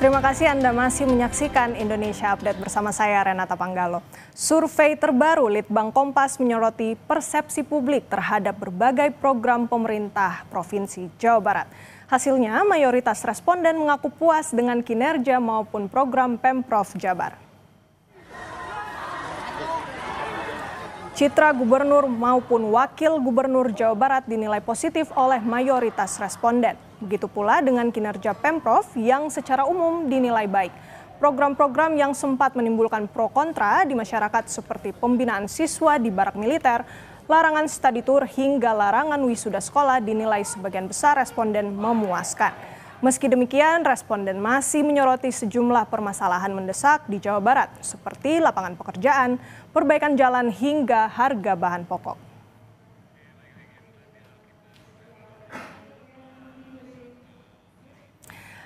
Terima kasih Anda masih menyaksikan Indonesia Update bersama saya Renata Panggalo. Survei terbaru Litbang Kompas menyoroti persepsi publik terhadap berbagai program pemerintah Provinsi Jawa Barat. Hasilnya, mayoritas responden mengaku puas dengan kinerja maupun program Pemprov Jabar. Citra gubernur maupun wakil gubernur Jawa Barat dinilai positif oleh mayoritas responden. Begitu pula dengan kinerja Pemprov yang secara umum dinilai baik. Program-program yang sempat menimbulkan pro kontra di masyarakat seperti pembinaan siswa di barak militer, larangan study tour hingga larangan wisuda sekolah dinilai sebagian besar responden memuaskan. Meski demikian, responden masih menyoroti sejumlah permasalahan mendesak di Jawa Barat, seperti lapangan pekerjaan, perbaikan jalan hingga harga bahan pokok.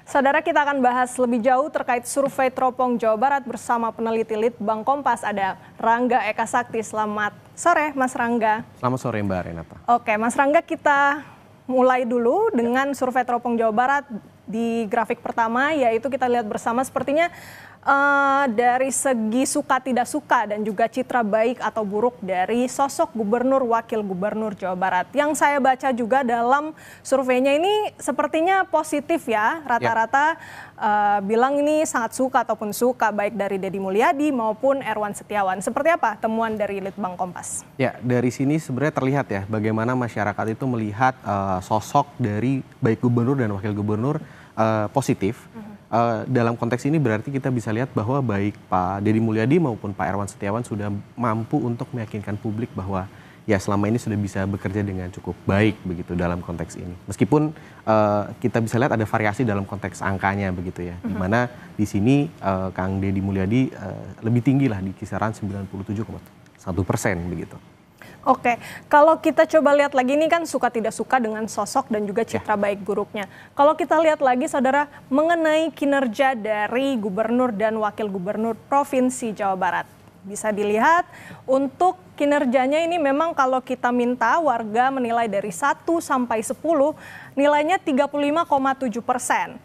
Saudara, kita akan bahas lebih jauh terkait survei Teropong Jawa Barat bersama peneliti Litbang Kompas, ada Rangga Eka Sakti. Selamat sore, Mas Rangga. Selamat sore, Mbak Renata. Oke, Mas Rangga, kita mulai dulu dengan survei Teropong Jawa Barat. Di grafik pertama, yaitu kita lihat bersama sepertinya dari segi suka tidak suka dan juga citra baik atau buruk dari sosok gubernur wakil gubernur Jawa Barat. Yang saya baca juga dalam surveinya ini sepertinya positif ya, rata-rata bilang ini sangat suka ataupun suka, baik dari Deddy Mulyadi maupun Erwan Setiawan. Seperti apa temuan dari Litbang Kompas? Ya, dari sini sebenarnya terlihat ya bagaimana masyarakat itu melihat sosok dari baik gubernur dan wakil gubernur positif. Dalam konteks ini berarti kita bisa lihat bahwa baik Pak Deddy Mulyadi maupun Pak Erwan Setiawan sudah mampu untuk meyakinkan publik bahwa ya selama ini sudah bisa bekerja dengan cukup baik begitu dalam konteks ini. Meskipun kita bisa lihat ada variasi dalam konteks angkanya begitu ya. Di mana di sini Kang Deddy Mulyadi lebih tinggi lah di kisaran 97,1% begitu. Oke, kalau kita coba lihat lagi, ini kan suka tidak suka dengan sosok dan juga citra baik buruknya. Kalau kita lihat lagi, saudara, mengenai kinerja dari gubernur dan wakil gubernur Provinsi Jawa Barat. Bisa dilihat untuk kinerjanya ini memang kalau kita minta warga menilai dari 1 sampai 10, nilainya 35,7%.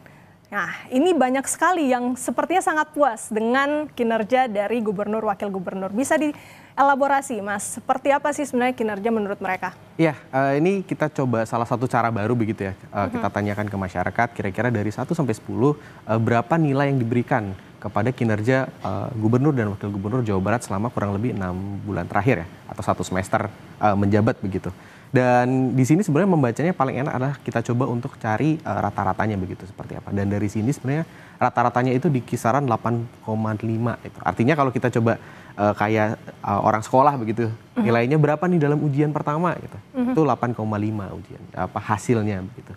Nah, ini banyak sekali yang sepertinya sangat puas dengan kinerja dari gubernur wakil gubernur. Bisa dielaborasi, Mas, seperti apa sih sebenarnya kinerja menurut mereka? Iya, ini kita coba salah satu cara baru begitu ya. Kita tanyakan ke masyarakat kira-kira dari 1 sampai 10 berapa nilai yang diberikan kepada kinerja gubernur dan wakil gubernur Jawa Barat selama kurang lebih 6 bulan terakhir ya, atau 1 semester menjabat begitu. Dan di sini sebenarnya membacanya paling enak adalah kita coba untuk cari rata-ratanya begitu seperti apa. Dan dari sini sebenarnya rata-ratanya itu di kisaran 8,5 itu. Artinya kalau kita coba kayak orang sekolah begitu, nilainya berapa nih dalam ujian pertama gitu. Itu 8,5 ujian hasilnya begitu.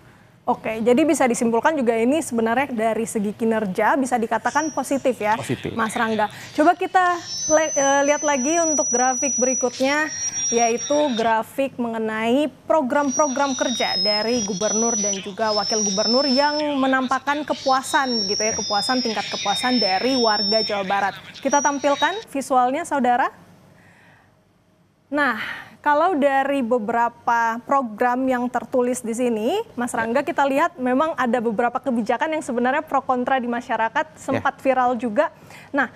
Oke, jadi bisa disimpulkan juga ini sebenarnya dari segi kinerja bisa dikatakan positif ya, positif. Mas Rangga. Coba kita lihat lagi untuk grafik berikutnya, yaitu grafik mengenai program-program kerja dari gubernur dan juga wakil gubernur yang menampakkan kepuasan begitu ya, kepuasan, tingkat kepuasan dari warga Jawa Barat. Kita tampilkan visualnya, saudara. Nah, kalau dari beberapa program yang tertulis di sini, Mas Rangga, kita lihat memang ada beberapa kebijakan yang sebenarnya pro kontra di masyarakat, sempat viral juga. Nah,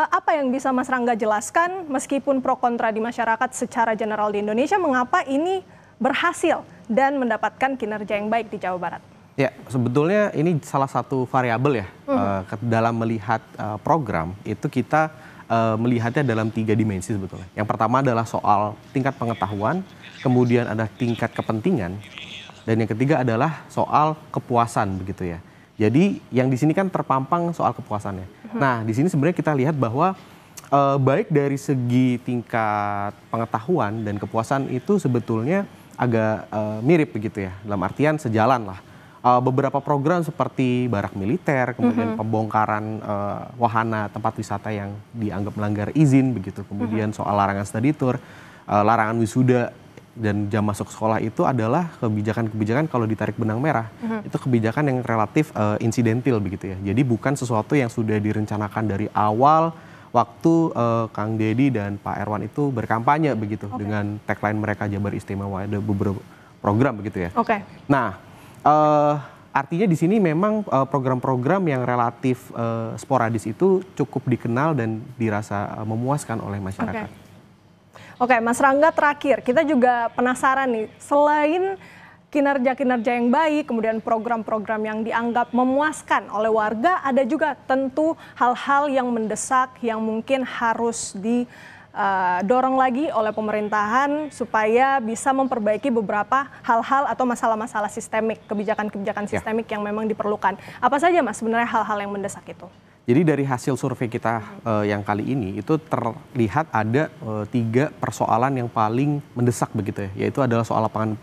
apa yang bisa Mas Rangga jelaskan meskipun pro kontra di masyarakat secara general di Indonesia, mengapa ini berhasil dan mendapatkan kinerja yang baik di Jawa Barat? Ya, sebetulnya ini salah satu variabel ya dalam melihat program itu kita melihatnya dalam 3 dimensi sebetulnya. Yang pertama adalah soal tingkat pengetahuan, kemudian ada tingkat kepentingan, dan yang ketiga adalah soal kepuasan begitu ya. Jadi yang di sini kan terpampang soal kepuasannya. Nah, di sini sebenarnya kita lihat bahwa baik dari segi tingkat pengetahuan dan kepuasan itu sebetulnya agak mirip begitu ya. Dalam artian sejalan lah. Beberapa program seperti barak militer, kemudian pembongkaran wahana tempat wisata yang dianggap melanggar izin begitu, kemudian soal larangan study tour, larangan wisuda dan jam masuk sekolah itu adalah kebijakan-kebijakan kalau ditarik benang merah itu kebijakan yang relatif insidentil begitu ya. Jadi bukan sesuatu yang sudah direncanakan dari awal waktu Kang Deddy dan Pak Erwan itu berkampanye begitu dengan tagline mereka Jabar Istimewa, ada beberapa program begitu ya. Nah, artinya di sini memang program-program yang relatif sporadis itu cukup dikenal dan dirasa memuaskan oleh masyarakat. Oke, Mas Rangga, terakhir kita juga penasaran nih, selain kinerja-kinerja yang baik, kemudian program-program yang dianggap memuaskan oleh warga, ada juga tentu hal-hal yang mendesak yang mungkin harus didorong lagi oleh pemerintahan supaya bisa memperbaiki beberapa hal-hal atau masalah-masalah sistemik, kebijakan-kebijakan sistemik yang memang diperlukan. Apa saja, Mas, sebenarnya hal-hal yang mendesak itu? Jadi dari hasil survei kita yang kali ini itu terlihat ada 3 persoalan yang paling mendesak begitu ya, yaitu adalah soal lapangan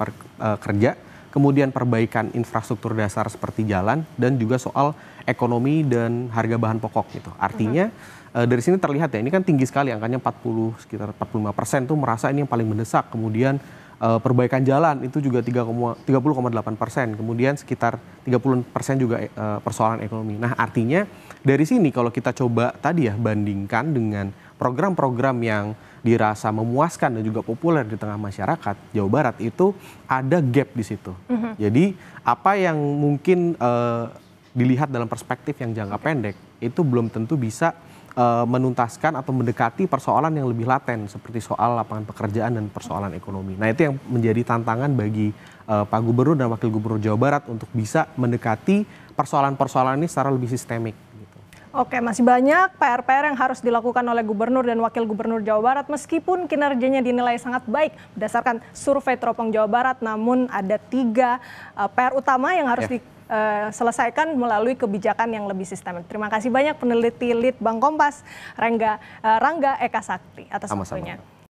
kerja, kemudian perbaikan infrastruktur dasar seperti jalan, dan juga soal ekonomi dan harga bahan pokok gitu. Artinya dari sini terlihat ya, ini kan tinggi sekali angkanya sekitar 45% tuh merasa ini yang paling mendesak. Kemudian perbaikan jalan itu juga 30,8%, kemudian sekitar 30% juga persoalan ekonomi. Nah, artinya dari sini kalau kita coba tadi ya bandingkan dengan program-program yang dirasa memuaskan dan juga populer di tengah masyarakat, Jawa Barat itu ada gap di situ. Jadi apa yang mungkin dilihat dalam perspektif yang jangka pendek itu belum tentu bisa menuntaskan atau mendekati persoalan yang lebih laten seperti soal lapangan pekerjaan dan persoalan ekonomi. Nah, itu yang menjadi tantangan bagi Pak Gubernur dan Wakil Gubernur Jawa Barat untuk bisa mendekati persoalan-persoalan ini secara lebih sistemik. Gitu. Oke, masih banyak PR-PR yang harus dilakukan oleh Gubernur dan Wakil Gubernur Jawa Barat meskipun kinerjanya dinilai sangat baik berdasarkan survei Teropong Jawa Barat, namun ada 3 PR utama yang harus selesaikan melalui kebijakan yang lebih sistemik. Terima kasih banyak peneliti Litbang Kompas, Rangga Eka Sakti atas waktunya.